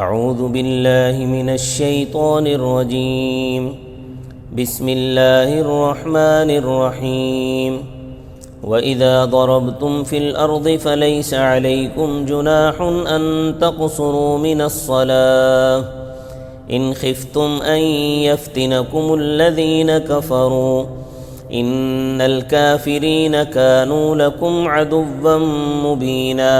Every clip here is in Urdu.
اعوذ باللہ من الشیطان الرجیم بسم اللہ الرحمن الرحیم وَإِذَا ضَرَبْتُمْ فِي الْأَرْضِ فَلَيْسَ عَلَيْكُمْ جُنَاحٌ أَن تَقْصُرُوا مِنَ الصَّلَاةِ إِنْ خِفْتُمْ أَن يَفْتِنَكُمُ الَّذِينَ كَفَرُوا إِنَّ الْكَافِرِينَ كَانُوا لَكُمْ عَدُوًّا مُّبِينًا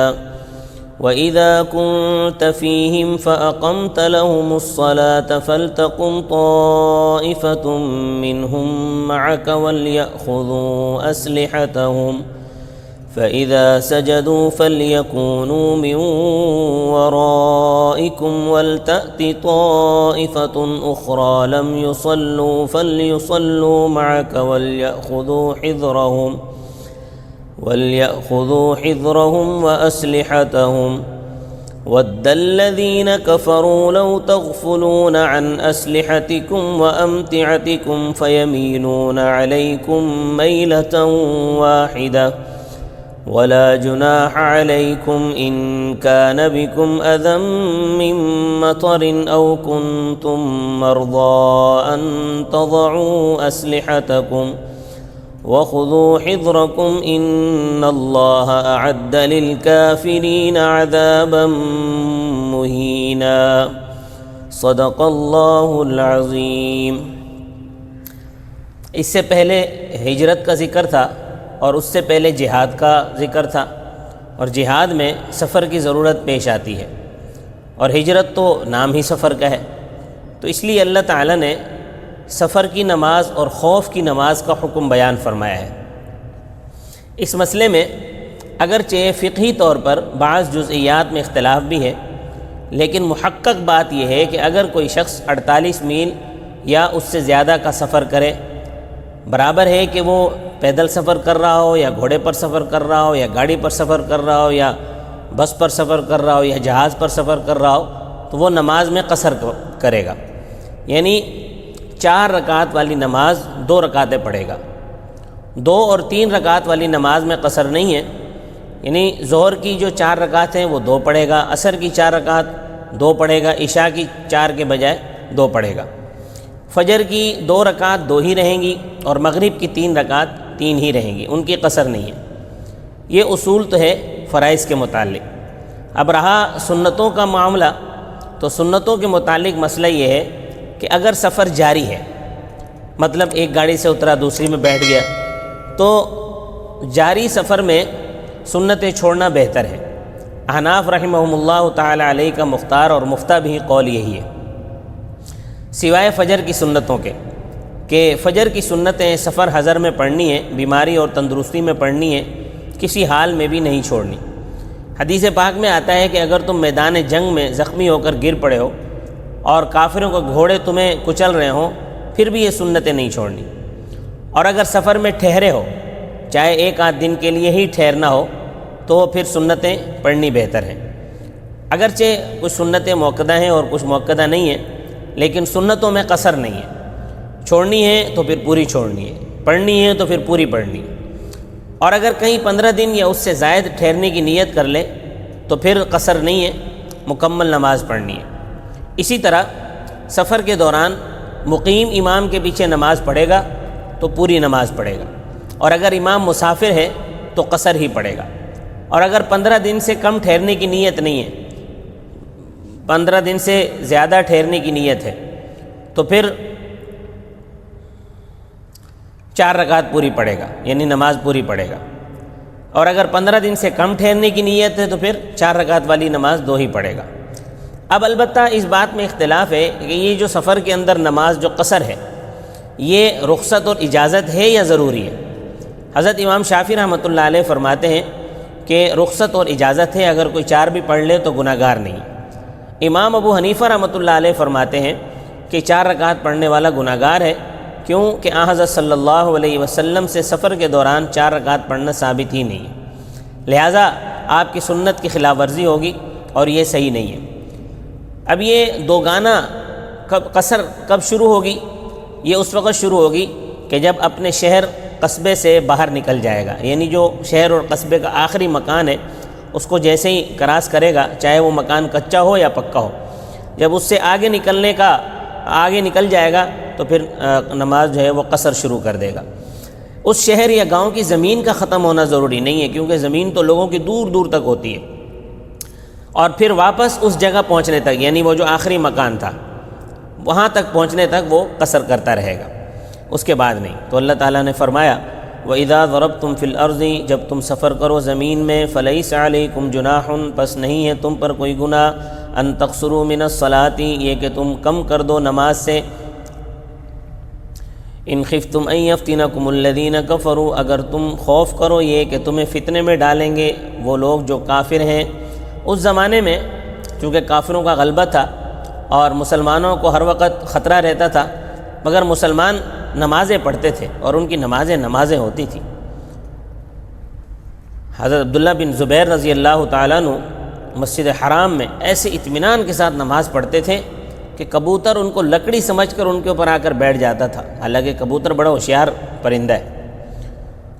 وَإِذَا كُنتَ فِيهِمْ فَأَقَمْتَ لَهُمُ الصَّلَاةَ فَلْتَقُمْ طَائِفَةٌ مِّنْهُمْ مَعَكَ وَلْيَأْخُذُوا أَسْلِحَتَهُمْ فَإِذَا سَجَدُوا فَلْيَكُونُوا مِنْ وَرَائِكُمْ وَلْتَأْتِ طَائِفَةٌ أُخْرَى لَمْ يُصَلُّوا فَلْيُصَلُّوا مَعَكَ وَلْيَأْخُذُوا حِذْرَهُمْ وَأَسْلِحَتَهُمْ وَدَّ الَّذِينَ كَفَرُوا لَوْ تَغْفُلُونَ عَنْ أَسْلِحَتِكُمْ وَأَمْتِعَتِكُمْ فَيَمِيلُونَ عَلَيْكُمْ مَيْلَةً وَاحِدَةً وَلَا جُنَاحَ عَلَيْكُمْ إِن كَانَ بِكُمْ أَذًى مِّن مَّطَرٍ أَوْ كُنتُم مَّرْضَىٰ أَن تَضَعُوا أَسْلِحَتَكُمْ وَخُذُوا حِذْرَكُمْ إِنَّ اللَّهَ أَعَدَّ لِلْكَافِرِينَ عَذَابًا مُّهِينًا صدق اللہ العظیم۔ اس سے پہلے ہجرت کا ذکر تھا اور اس سے پہلے جہاد کا ذکر تھا، اور جہاد میں سفر کی ضرورت پیش آتی ہے، اور ہجرت تو نام ہی سفر کا ہے، تو اس لیے اللہ تعالیٰ نے سفر کی نماز اور خوف کی نماز کا حکم بیان فرمایا ہے۔ اس مسئلے میں اگرچہ فقہی طور پر بعض جزئیات میں اختلاف بھی ہے، لیکن محقق بات یہ ہے کہ اگر کوئی شخص 48 میل یا اس سے زیادہ کا سفر کرے، برابر ہے کہ وہ پیدل سفر کر رہا ہو یا گھوڑے پر سفر کر رہا ہو یا گاڑی پر سفر کر رہا ہو یا بس پر سفر کر رہا ہو یا جہاز پر سفر کر رہا ہو، تو وہ نماز میں قصر کرے گا، یعنی 4 رکعت والی نماز 2 رکعتیں پڑھے گا۔ 2 اور 3 رکعت والی نماز میں قصر نہیں ہے، یعنی ظہر کی جو 4 رکعت ہیں وہ 2 پڑھے گا، عصر کی 4 رکعت 2 پڑھے گا، عشاء کی 4 کے بجائے 2 پڑھے گا، فجر کی 2 رکعت 2 ہی رہیں گی، اور مغرب کی 3 رکعت 3 ہی رہیں گی، ان کی قصر نہیں ہے۔ یہ اصول تو ہے فرائض کے متعلق۔ اب رہا سنتوں کا معاملہ، تو سنتوں کے متعلق مسئلہ یہ ہے کہ اگر سفر جاری ہے، مطلب ایک گاڑی سے اترا دوسری میں بیٹھ گیا، تو جاری سفر میں سنتیں چھوڑنا بہتر ہے۔ احناف رحمہم اللہ تعالی علیہ کا مختار اور مفتہ بھی قول یہی ہے، سوائے فجر کی سنتوں کے، کہ فجر کی سنتیں سفر حضر میں پڑھنی ہے، بیماری اور تندرستی میں پڑھنی ہے، کسی حال میں بھی نہیں چھوڑنی۔ حدیث پاک میں آتا ہے کہ اگر تم میدان جنگ میں زخمی ہو کر گر پڑے ہو اور کافروں کے گھوڑے تمہیں کچل رہے ہوں، پھر بھی یہ سنتیں نہیں چھوڑنی، اور اگر سفر میں ٹھہرے ہو، چاہے 1 دن کے لیے ہی ٹھہرنا ہو، تو پھر سنتیں پڑھنی بہتر ہیں۔ اگرچہ کچھ سنتیں موقدہ ہیں اور کچھ موقدہ نہیں ہیں، لیکن سنتوں میں قصر نہیں ہے، چھوڑنی ہے تو پھر پوری چھوڑنی ہے، پڑھنی ہے تو پھر پوری پڑھنی ہے، اور اگر کہیں 15 دن یا اس سے زائد ٹھہرنے کی نیت کر لے تو پھر قصر نہیں ہے، مکمل نماز پڑھنی ہے۔ اسی طرح سفر کے دوران مقیم امام کے پیچھے نماز پڑھے گا تو پوری نماز پڑھے گا، اور اگر امام مسافر ہے تو قصر ہی پڑھے گا، اور اگر 15 دن سے کم ٹھہرنے کی نیت نہیں ہے، 15 دن سے زیادہ ٹھہرنے کی نیت ہے، تو پھر 4 رکعت پوری پڑھے گا، یعنی نماز پوری پڑھے گا، اور اگر 15 دن سے کم ٹھہرنے کی نیت ہے تو پھر 4 رکعت والی نماز 2 ہی پڑھے گا۔ اب البتہ اس بات میں اختلاف ہے کہ یہ جو سفر کے اندر نماز جو قصر ہے، یہ رخصت اور اجازت ہے یا ضروری ہے؟ حضرت امام شافعی رحمۃ اللہ علیہ فرماتے ہیں کہ رخصت اور اجازت ہے، اگر کوئی 4 بھی پڑھ لے تو گناہ گار نہیں۔ امام ابو حنیفہ رحمۃ اللہ علیہ فرماتے ہیں کہ 4 رکعت پڑھنے والا گناہ گار ہے، کیوں کہ حضرت صلی اللہ علیہ وسلم سے سفر کے دوران 4 رکعت پڑھنا ثابت ہی نہیں ہے، لہٰذا آپ کی سنت کی خلاف ورزی ہوگی اور یہ صحیح نہیں ہے۔ اب یہ دوگانہ قصر کب شروع ہوگی؟ یہ اس وقت شروع ہوگی کہ جب اپنے شہر قصبے سے باہر نکل جائے گا، یعنی جو شہر اور قصبے کا آخری مکان ہے اس کو جیسے ہی کراس کرے گا، چاہے وہ مکان کچا ہو یا پکا ہو، جب اس سے آگے نکل جائے گا تو پھر نماز جو ہے وہ قصر شروع کر دے گا۔ اس شہر یا گاؤں کی زمین کا ختم ہونا ضروری نہیں ہے، کیونکہ زمین تو لوگوں کی دور دور تک ہوتی ہے، اور پھر واپس اس جگہ پہنچنے تک، یعنی وہ جو آخری مکان تھا وہاں تک پہنچنے تک وہ قصر کرتا رہے گا، اس کے بعد نہیں۔ تو اللہ تعالیٰ نے فرمایا وَإِذَا ضَرَبْتُمْ فِي الْأَرْضِ، جب تم سفر کرو زمین میں، فَلَيْسَ عَلَيْكُمْ جُنَاحٌ، پس نہیں ہے تم پر کوئی گناہ، أَن تَقْصُرُوا مِنَ الصَّلَاةِ، یہ کہ تم کم کر دو نماز سے، إِنْ خِفْتُمْ أَن يَفْتِنَكُمُ الَّذِينَ كَفَرُوا، اگر تم خوف کرو یہ کہ تمہیں فتنے میں ڈالیں گے وہ لوگ جو کافر ہیں۔ اس زمانے میں چونکہ کافروں کا غلبہ تھا اور مسلمانوں کو ہر وقت خطرہ رہتا تھا، مگر مسلمان نمازیں پڑھتے تھے اور ان کی نمازیں ہوتی تھیں۔ حضرت عبداللہ بن زبیر رضی اللہ تعالیٰ عنہ مسجد حرام میں ایسے اطمینان کے ساتھ نماز پڑھتے تھے کہ کبوتر ان کو لکڑی سمجھ کر ان کے اوپر آ کر بیٹھ جاتا تھا، حالانکہ کبوتر بڑا ہوشیار پرندہ ہے۔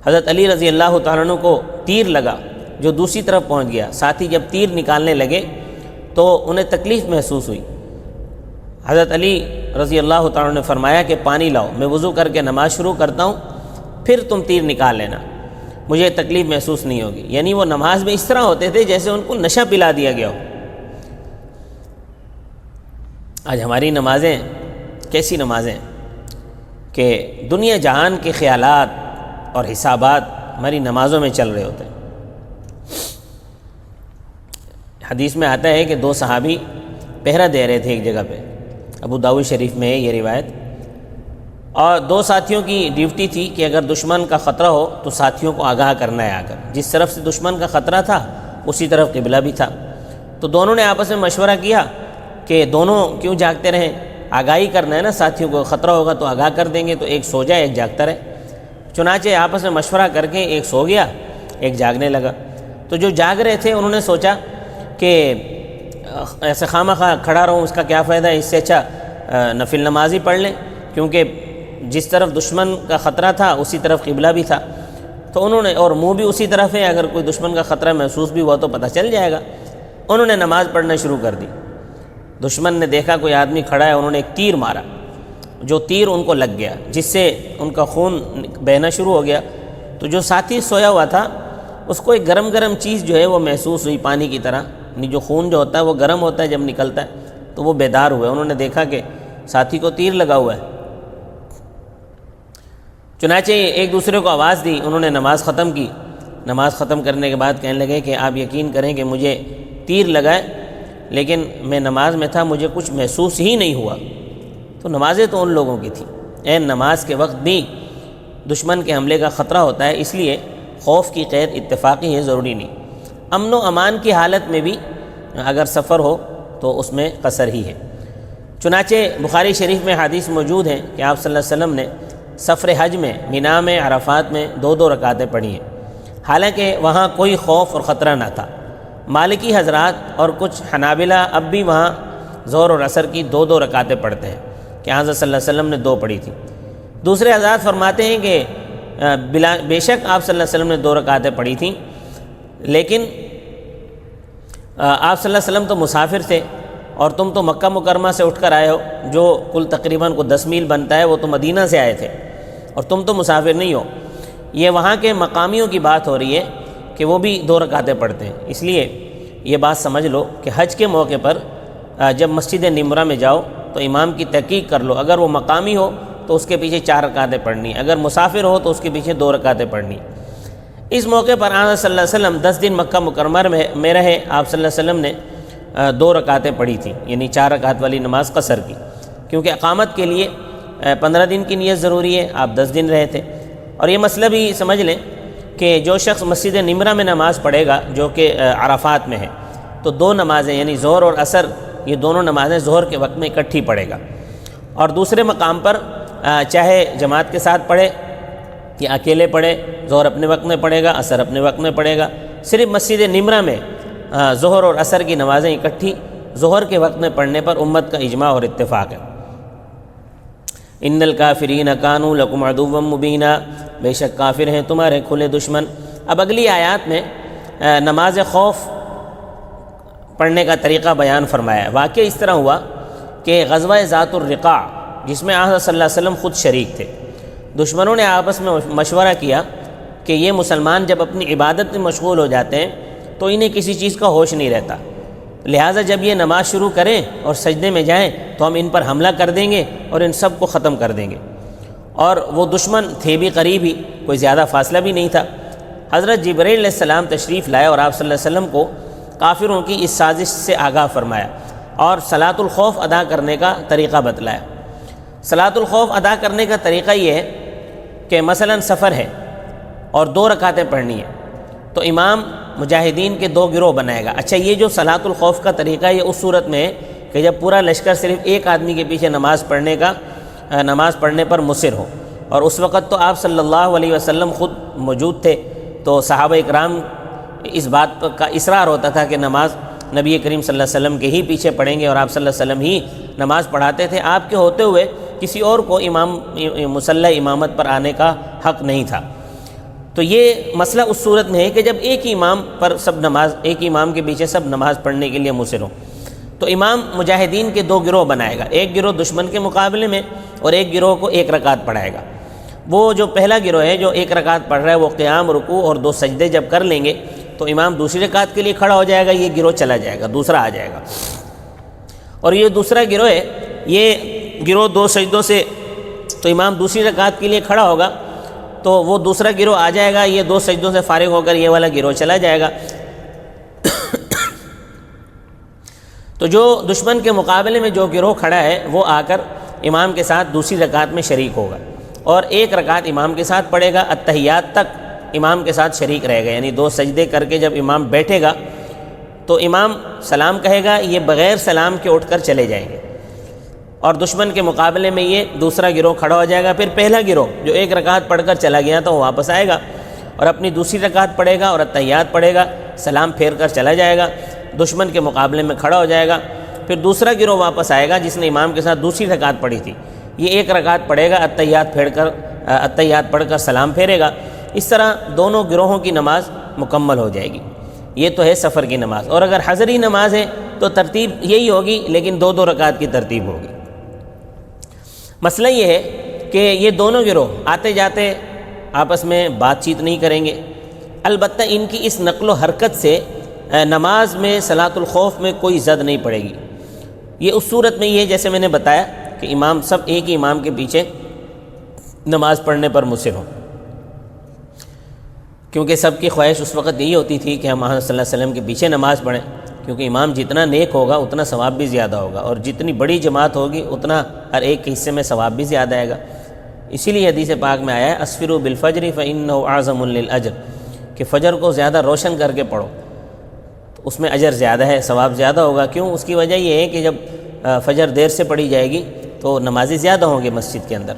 حضرت علی رضی اللہ تعالیٰ عنہ کو تیر لگا جو دوسری طرف پہنچ گیا، ساتھی جب تیر نکالنے لگے تو انہیں تکلیف محسوس ہوئی۔ حضرت علی رضی اللہ تعالیٰ نے فرمایا کہ پانی لاؤ، میں وضو کر کے نماز شروع کرتا ہوں، پھر تم تیر نکال لینا، مجھے تکلیف محسوس نہیں ہوگی۔ یعنی وہ نماز میں اس طرح ہوتے تھے جیسے ان کو نشہ پلا دیا گیا ہو۔ آج ہماری نمازیں کیسی نمازیں کہ دنیا جہان کے خیالات اور حسابات ہماری نمازوں میں چل رہے ہوتے ہیں۔ حدیث میں آتا ہے کہ دو صحابی پہرا دے رہے تھے ایک جگہ پہ، ابو داؤد شریف میں ہے یہ روایت، اور دو ساتھیوں کی ڈیوٹی تھی کہ اگر دشمن کا خطرہ ہو تو ساتھیوں کو آگاہ کرنا ہے، آ کر جس طرف سے دشمن کا خطرہ تھا اسی طرف قبلہ بھی تھا۔ تو دونوں نے آپس میں مشورہ کیا کہ دونوں کیوں جاگتے رہیں، آگاہی کرنا ہے نا، ساتھیوں کو خطرہ ہوگا تو آگاہ کر دیں گے، تو ایک سو جائے ایک جاگتا رہے۔ چنانچہ آپس میں مشورہ کر کے ایک سو گیا ایک جاگنے لگا۔ تو جو جاگ رہے تھے انہوں نے سوچا کہ ایسے خواہ مخواہ کھڑا رہوں، اس کا کیا فائدہ ہے، اس سے اچھا نفل نماز ہی پڑھ لیں، کیونکہ جس طرف دشمن کا خطرہ تھا اسی طرف قبلہ بھی تھا، تو انہوں نے، اور منہ بھی اسی طرف ہے، اگر کوئی دشمن کا خطرہ محسوس بھی ہوا تو پتہ چل جائے گا۔ انہوں نے نماز پڑھنا شروع کر دی۔ دشمن نے دیکھا کوئی آدمی کھڑا ہے، انہوں نے ایک تیر مارا، جو تیر ان کو لگ گیا، جس سے ان کا خون بہنا شروع ہو گیا۔ تو جو ساتھی سویا ہوا تھا اس کو ایک گرم گرم چیز جو ہے وہ محسوس ہوئی، پانی کی طرح، یعنی جو خون جو ہوتا ہے وہ گرم ہوتا ہے جب نکلتا ہے، تو وہ بیدار ہوئے، انہوں نے دیکھا کہ ساتھی کو تیر لگا ہوا ہے۔ چنانچہ ایک دوسرے کو آواز دی، انہوں نے نماز ختم کی۔ نماز ختم کرنے کے بعد کہنے لگے کہ آپ یقین کریں کہ مجھے تیر لگائے لیکن میں نماز میں تھا، مجھے کچھ محسوس ہی نہیں ہوا۔ تو نمازیں تو ان لوگوں کی تھیں۔ نماز کے وقت بھی دشمن کے حملے کا خطرہ ہوتا ہے، اس لیے خوف کی قید اتفاقی ہے، ضروری نہیں۔ امن و امان کی حالت میں بھی اگر سفر ہو تو اس میں قصر ہی ہے۔ چنانچہ بخاری شریف میں حدیث موجود ہے کہ آپ صلی اللہ علیہ وسلم نے سفر حج میں مینا میں عرفات میں 2 رکعتیں پڑھی ہیں، حالانکہ وہاں کوئی خوف اور خطرہ نہ تھا۔ مالکی حضرات اور کچھ حنابلہ اب بھی وہاں ظہر اور عصر کی 2 رکعتیں پڑھتے ہیں کہ حضرت صلی اللہ علیہ وسلم نے 2 پڑھی تھی۔ دوسرے حضرات فرماتے ہیں کہ بے شک آپ صلی اللہ علیہ وسلم نے 2 رکعتیں پڑھی تھیں، لیکن آپ صلی اللہ علیہ وسلم تو مسافر تھے اور تم تو مکہ مکرمہ سے اٹھ کر آئے ہو، جو کل تقریباً 10 میل بنتا ہے، وہ تو مدینہ سے آئے تھے اور تم تو مسافر نہیں ہو۔ یہ وہاں کے مقامیوں کی بات ہو رہی ہے کہ وہ بھی 2 رکعتیں پڑھتے ہیں۔ اس لیے یہ بات سمجھ لو کہ حج کے موقع پر جب مسجد نمرہ میں جاؤ تو امام کی تحقیق کر لو، اگر وہ مقامی ہو تو اس کے پیچھے 4 رکعتیں پڑھنی، اگر مسافر ہو تو اس کے پیچھے 2 رکعتیں پڑھنی۔ اس موقع پر آن صلی اللہ علیہ وسلم 10 دن مکہ مکرمہ میں رہے، آپ صلی اللہ علیہ وسلم نے 2 رکعتیں پڑھی تھیں، یعنی 4 رکعت والی نماز قصر کی، کیونکہ اقامت کے لیے 15 دن کی نیت ضروری ہے، آپ 10 دن رہے تھے۔ اور یہ مسئلہ بھی سمجھ لیں کہ جو شخص مسجد نمرہ میں نماز پڑھے گا جو کہ عرفات میں ہے، تو 2 نمازیں یعنی ظہر اور عصر، یہ دونوں نمازیں ظہر کے وقت میں اکٹھی پڑھے گا، اور دوسرے مقام پر چاہے جماعت کے ساتھ پڑھے یا اکیلے پڑھے، ظہر اپنے وقت میں پڑھے گا، عصر اپنے وقت میں پڑھے گا۔ صرف مسجد نمرہ میں ظہر اور عصر کی نمازیں اکٹھی ظہر کے وقت میں پڑھنے پر امت کا اجماع اور اتفاق ہے۔ ان الکافرین کانوا لکم عدوا مبینا، بے شک کافر ہیں تمہارے کھلے دشمن۔ اب اگلی آیات میں نماز خوف پڑھنے کا طریقہ بیان فرمایا ہے۔ واقعہ اس طرح ہوا کہ غزوہ ذات الرقاع، جس میں آن صلی اللہ علیہ وسلم خود شریک تھے، دشمنوں نے آپس میں مشورہ کیا کہ یہ مسلمان جب اپنی عبادت میں مشغول ہو جاتے ہیں تو انہیں کسی چیز کا ہوش نہیں رہتا، لہٰذا جب یہ نماز شروع کریں اور سجدے میں جائیں تو ہم ان پر حملہ کر دیں گے اور ان سب کو ختم کر دیں گے۔ اور وہ دشمن تھے بھی قریب ہی، کوئی زیادہ فاصلہ بھی نہیں تھا۔ حضرت جبرائیل علیہ السلام تشریف لائے اور آپ صلی اللہ علیہ وسلم کو کافروں کی اس سازش سے آگاہ فرمایا اور صلاۃ الخوف ادا کرنے کا طریقہ بتلایا۔ صلاۃ الخوف ادا کرنے کا طریقہ یہ ہے کہ مثلا سفر ہے اور 2 رکعتیں پڑھنی ہیں، تو امام مجاہدین کے 2 گروہ بنائے گا۔ اچھا، یہ جو صلاۃ الخوف کا طریقہ ہے یہ اس صورت میں ہے کہ جب پورا لشکر صرف ایک آدمی کے پیچھے نماز پڑھنے پر مصر ہو، اور اس وقت تو آپ صلی اللہ علیہ وسلم خود موجود تھے، تو صحابہ اکرام اس بات کا اصرار ہوتا تھا کہ نماز نبی کریم صلی اللہ علیہ وسلم کے ہی پیچھے پڑھیں گے، اور آپ صلی اللہ علیہ وسلم ہی نماز پڑھاتے تھے۔ آپ کے ہوتے ہوئے کسی اور کو مصلی امامت پر آنے کا حق نہیں تھا۔ تو یہ مسئلہ اس صورت میں ہے کہ جب ایک ہی امام کے پیچھے سب نماز پڑھنے کے لیے مصر ہوں، تو امام مجاہدین کے 2 گروہ بنائے گا، ایک گروہ دشمن کے مقابلے میں اور ایک گروہ کو 1 رکعت پڑھائے گا۔ وہ جو پہلا گروہ ہے جو 1 رکعت پڑھ رہا ہے، وہ قیام، رکوع اور 2 سجدے جب کر لیں گے تو امام دوسری رکعت کے لیے کھڑا ہو جائے گا، یہ گروہ چلا جائے گا، دوسرا آ جائے گا۔ اور یہ دوسرا گروہ ہے، یہ گروہ 2 سجدوں سے، تو امام دوسری رکعت کے لیے کھڑا ہوگا تو وہ دوسرا گروہ آ جائے گا، یہ 2 سجدوں سے فارغ ہو کر یہ والا گروہ چلا جائے گا۔ تو جو دشمن کے مقابلے میں جو گروہ کھڑا ہے وہ آ کر امام کے ساتھ دوسری رکعت میں شریک ہوگا اور 1 رکعت امام کے ساتھ پڑھے گا، اتحیات تک امام کے ساتھ شریک رہے گا، یعنی 2 سجدے کر کے جب امام بیٹھے گا تو امام سلام کہے گا، یہ بغیر سلام کے اٹھ کر چلے جائیں گے، اور دشمن کے مقابلے میں یہ دوسرا گروہ کھڑا ہو جائے گا۔ پھر پہلا گروہ جو 1 رکعت پڑھ کر چلا گیا تو وہ واپس آئے گا اور اپنی دوسری رکعت پڑھے گا اور اتحیات پڑھے گا، سلام پھیر کر چلا جائے گا، دشمن کے مقابلے میں کھڑا ہو جائے گا۔ پھر دوسرا گروہ واپس آئے گا جس نے امام کے ساتھ دوسری رکعت پڑھی تھی، یہ 1 رکعت پڑھے گا، اتحیات پڑھ کر سلام پھیرے گا۔ اس طرح دونوں گروہوں کی نماز مکمل ہو جائے گی۔ یہ تو ہے سفر کی نماز۔ اور اگر حضری نماز ہے تو ترتیب یہی ہوگی، لیکن 2 رکعت کی ترتیب ہوگی۔ مسئلہ یہ ہے کہ یہ دونوں گروہ آتے جاتے آپس میں بات چیت نہیں کریں گے، البتہ ان کی اس نقل و حرکت سے نماز میں صلاۃ الخوف میں کوئی زد نہیں پڑے گی۔ یہ اس صورت میں یہ جیسے میں نے بتایا کہ امام سب ایک ہی امام کے پیچھے نماز پڑھنے پر مصر ہوں، کیونکہ سب کی خواہش اس وقت یہی ہوتی تھی کہ ہم محمد صلی اللہ علیہ وسلم کے پیچھے نماز پڑھیں، کیونکہ امام جتنا نیک ہوگا اتنا ثواب بھی زیادہ ہوگا، اور جتنی بڑی جماعت ہوگی اتنا ہر ایک کے حصے میں ثواب بھی زیادہ آئے گا۔ اسی لیے حدیث پاک میں آیا ہے اسفروا بالفجر فإنه اعظم للأجر، کہ فجر کو زیادہ روشن کر کے پڑھو تو اس میں اجر زیادہ ہے، ثواب زیادہ ہوگا۔ کیوں؟ اس کی وجہ یہ ہے کہ جب فجر دیر سے پڑھی جائے گی تو نمازی زیادہ ہوں گے مسجد کے اندر۔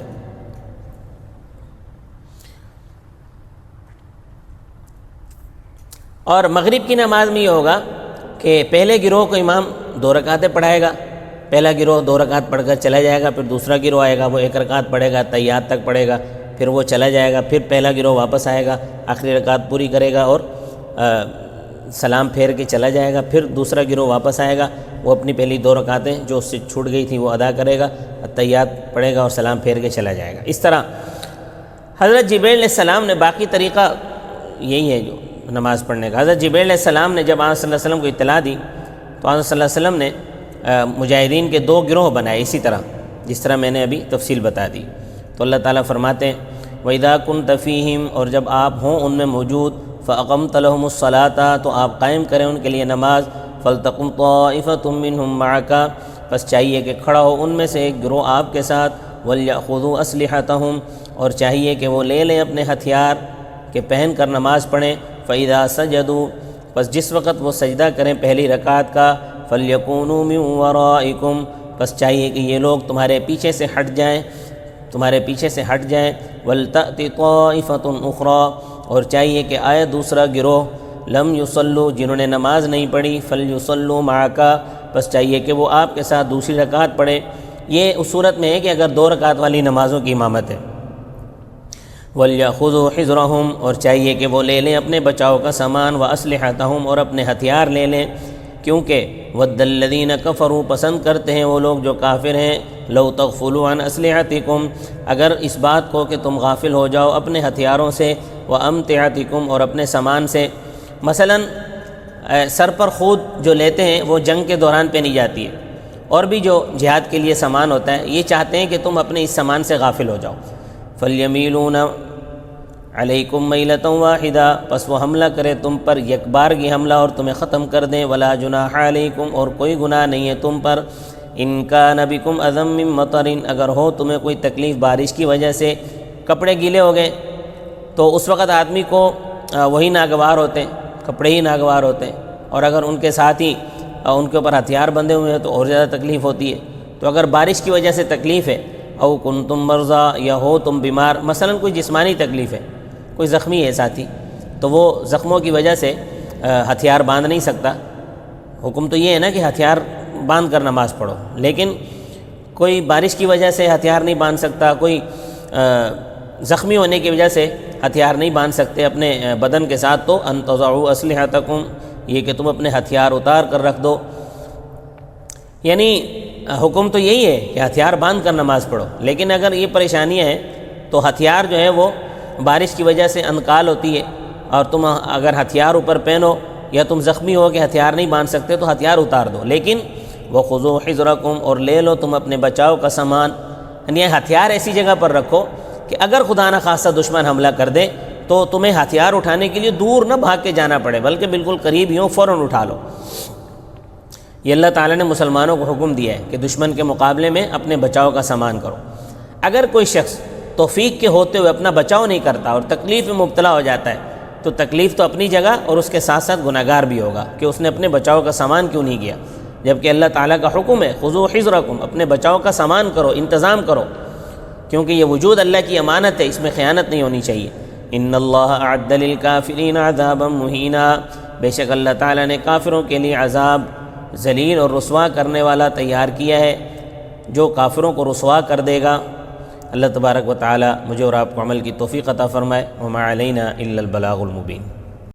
اور مغرب کی نماز میں یہ ہوگا کہ پہلے گروہ کو امام 2 رکعتیں پڑھائے گا، پہلا گروہ 2 رکعت پڑھ کر چلا جائے گا، پھر دوسرا گروہ آئے گا وہ 1 رکعت پڑھے گا، تحیات تک پڑھے گا، پھر وہ چلا جائے گا، پھر پہلا گروہ واپس آئے گا، آخری رکعت پوری کرے گا اور سلام پھیر کے چلا جائے گا، پھر دوسرا گروہ واپس آئے گا، وہ اپنی پہلی 2 رکعتیں جو اس سے چھوٹ گئی تھیں وہ ادا کرے گا، تحیات پڑھے گا اور سلام پھیر کے چلا جائے گا۔ اس طرح حضرت جبرائیل علیہ السلام نے باقی طریقہ یہی ہے جو نماز پڑھنے کا۔ حضرت جبرائیل علیہ السلام نے جب آن صلی اللہ علیہ وسلم کو اطلاع دی تو آن صلی اللہ علیہ وسلم نے مجاہدین کے 2 گروہ بنائے، اسی طرح جس طرح میں نے ابھی تفصیل بتا دی۔ تو اللہ تعالیٰ فرماتے ہیں وَإِذَا كُنْتَ فِيهِمْ، اور جب آپ ہوں ان میں موجود، فَأَقَمْتَ لَهُمُ الصَّلَاةَ، تو آپ قائم کریں ان کے لیے نماز، فَلْتَقُمْ طَائِفَةٌ مِّنْهُمْ مَعَكَ، پس چاہیے کہ کھڑا ہو ان میں سے ایک گروہ آپ کے ساتھ، وَلْيَأْخُذُوا أَسْلِحَتَهُمْ، اور چاہیے کہ وہ لے لیں اپنے ہتھیار کہ پہن کر نماز پڑھیں، فَإِذَا سَجَدُوا، پس جس وقت وہ سجدہ کریں پہلی رکعت کا، فَلْيَكُونُوا مِنْ وَرَائِكُمْ، پس چاہیے کہ یہ لوگ تمہارے پیچھے سے ہٹ جائیں، وَلْتَأْتِ طَائِفَةٌ أُخْرَى، اور چاہیے کہ آئے دوسرا گروہ، لم یصلوا، جنہوں نے نماز نہیں پڑھی، فلیصلوا معک، بس چاہیے کہ وہ آپ کے ساتھ دوسری رکعت پڑھے۔ یہ اس صورت میں ہے کہ اگر 2 رکعت والی نمازوں کی امامت ہے۔ وَلْيَأْخُذُوا حِذْرَهُمْ، اور چاہیے کہ وہ لے لیں اپنے بچاؤ کا سامان، وَأَسْلِحَتَهُمْ، اور اپنے ہتھیار لے لیں، کیونکہ وَدَّ الَّذِينَ كَفَرُوا پسند کرتے ہیں وہ لوگ جو کافر ہیں، لَوْ تَغْفُلُوا عَنْ أَسْلِحَتِكُمْ اگر اس بات کو کہ تم غافل ہو جاؤ اپنے ہتھیاروں سے، وَأَمْتِعَتِكُمْ اور اپنے سامان سے۔ مثلاً سر پر خود جو لیتے ہیں وہ جنگ کے دوران پہنی جاتی ہے، اور بھی جو جہاد کے لیے سامان ہوتا ہے، یہ چاہتے ہیں کہ تم اپنے اس سامان سے غافل ہو جاؤ۔ فَلْيَمِيلُونَ عَلَيْكُمْ مَيْلَةً وَاحِدَةً پس وہ حملہ کرے تم پر یک بارگی حملہ اور تمہیں ختم کر دیں۔ وَلَا جُنَاحَ عَلَيْكُمْ اور کوئی گناہ نہیں ہے تم پر، إِن كَانَ بِكُمْ أَذًى مِّن مَطَرٍ اگر ہو تمہیں کوئی تکلیف بارش کی وجہ سے، کپڑے گیلے ہو گئے تو اس وقت آدمی کو وہی ناگوار ہوتے ہیں، کپڑے ہی ناگوار ہوتے ہیں، اور اگر ان کے ساتھ ہی ان کے اوپر ہتھیار بندھے ہوئے ہیں تو اور زیادہ تکلیف ہوتی ہے۔ تو اگر بارش کی وجہ سے تکلیف ہے، او کنتم مرضی یا ہو تم بیمار، مثلا کوئی جسمانی تکلیف ہے، کوئی زخمی ہے ساتھی، تو وہ زخموں کی وجہ سے ہتھیار باندھ نہیں سکتا۔ حکم تو یہ ہے نا کہ ہتھیار باندھ کر نماز پڑھو، لیکن کوئی بارش کی وجہ سے ہتھیار نہیں باندھ سکتا، کوئی زخمی ہونے کی وجہ سے ہتھیار نہیں باندھ سکتے اپنے بدن کے ساتھ، تو ان تضعوا اسلحتکم یہ کہ تم اپنے ہتھیار اتار کر رکھ دو۔ یعنی حکم تو یہی ہے کہ ہتھیار باندھ کر نماز پڑھو، لیکن اگر یہ پریشانیاں ہیں تو ہتھیار جو ہے وہ بارش کی وجہ سے انتقال ہوتی ہے، اور تم اگر ہتھیار اوپر پہنو یا تم زخمی ہو کہ ہتھیار نہیں باندھ سکتے تو ہتھیار اتار دو، لیکن وَخُذُوا حِذْرَكُمْ اور لے لو تم اپنے بچاؤ کا سامان۔ یعنی ہتھیار ایسی جگہ پر رکھو کہ اگر خدا نہ خواستہ دشمن حملہ کر دے تو تمہیں ہتھیار اٹھانے کے لیے دور نہ بھاگ کے جانا پڑے، بلکہ بالکل قریب ہی ہو، فوراً اٹھا لو۔ یہ اللہ تعالیٰ نے مسلمانوں کو حکم دیا ہے کہ دشمن کے مقابلے میں اپنے بچاؤ کا سامان کرو۔ اگر کوئی شخص توفیق کے ہوتے ہوئے اپنا بچاؤ نہیں کرتا اور تکلیف میں مبتلا ہو جاتا ہے تو تکلیف تو اپنی جگہ اور اس کے ساتھ ساتھ گناہگار بھی ہوگا کہ اس نے اپنے بچاؤ کا سامان کیوں نہیں کیا، جبکہ اللہ تعالیٰ کا حکم ہے خذوا حذرکم اپنے بچاؤ کا سامان کرو، انتظام کرو، کیونکہ یہ وجود اللہ کی امانت ہے، اس میں خیانت نہیں ہونی چاہیے۔ ان اللہ اعد للکافرین عذابا مہینا بے شک اللہ تعالیٰ نے کافروں کے لیے عذاب ذلیل اور رسوا کرنے والا تیار کیا ہے، جو کافروں کو رسوا کر دے گا۔ اللہ تبارک و تعالیٰ مجھے اور آپ کو عمل کی توفیق عطا فرمائے۔ وما علینا الا البلاغ المبین۔